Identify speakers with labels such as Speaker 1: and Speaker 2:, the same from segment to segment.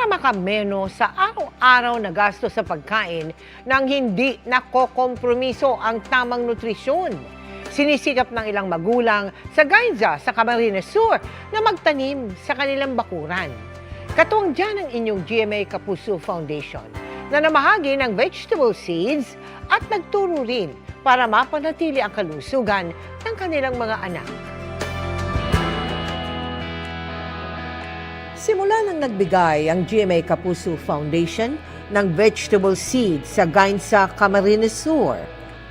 Speaker 1: para makameno sa araw-araw na gasto sa pagkain nang hindi nakokompromiso ang tamang nutrisyon. Sinisikap ng ilang magulang sa Gainza sa Camarines Sur na magtanim sa kanilang bakuran. Katuwang dyan ang inyong GMA Kapuso Foundation na namahagi ng vegetable seeds at nagturo rin para mapanatili ang kalusugan ng kanilang mga anak. Simula nang nagbigay ang GMA Kapuso Foundation ng vegetable seeds sa Gainza, Camarines Sur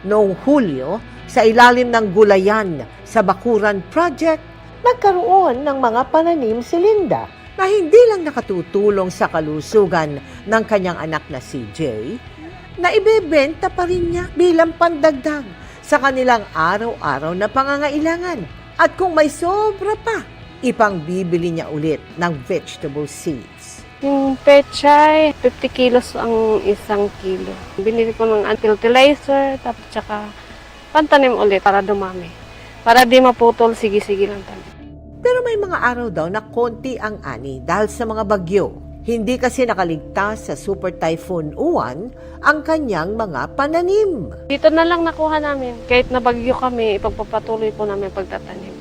Speaker 1: noong Hulyo sa ilalim ng gulayan sa Bakuran Project, nagkaroon ng mga pananim si Linda na hindi lang nakatutulong sa kalusugan ng kanyang anak na si Jay, na ibebenta pa rin niya bilang pandagdag sa kanilang araw-araw na pangangailangan. At kung may sobra pa, ipangbibili niya ulit ng vegetable seeds.
Speaker 2: Yung pechay, 50 kilos ang isang kilo. Binili ko ng fertilizer, tapos tsaka pantanim ulit para dumami. Para di maputol, sige-sige lang tanim.
Speaker 1: Pero may mga araw daw na konti ang ani dahil sa mga bagyo. Hindi kasi nakaligtas sa Super Typhoon Uwan ang kanyang mga pananim.
Speaker 2: Dito na lang nakuha namin. Kahit na bagyo kami, ipagpapatuloy po namin pagtatanim.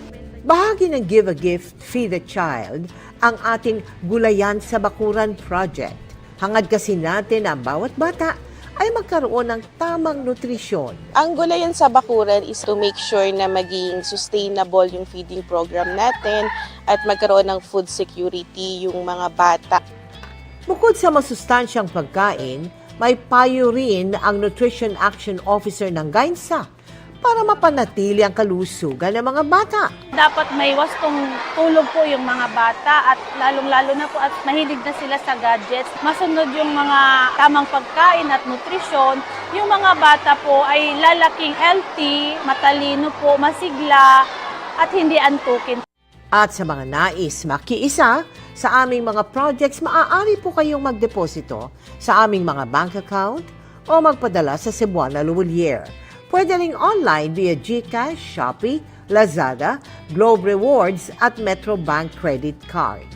Speaker 1: Bahagi ng Give a Gift, Feed a Child ang ating Gulayan sa Bakuran Project. Hangad kasi natin na bawat bata ay magkaroon ng tamang nutrisyon.
Speaker 3: Ang Gulayan sa Bakuran is to make sure na maging sustainable yung feeding program natin at magkaroon ng food security yung mga bata.
Speaker 1: Bukod sa masustansyang pagkain, may payo rin ang Nutrition Action Officer ng Gainza para mapanatili ang kalusugan ng mga bata.
Speaker 4: Dapat may wastong tulog po yung mga bata at lalong-lalo na po at mahilig na sila sa gadgets. Masunod yung mga tamang pagkain at nutrisyon. Yung mga bata po ay lalaking healthy, matalino po, masigla at hindi antukin.
Speaker 1: At sa mga nais makiisa sa aming mga projects, maaari po kayong magdeposito sa aming mga bank account o magpadala sa Cebuana Luwalier. Pwede ring online via GCash, Shopee, Lazada, Globe Rewards at Metro Bank Credit Card.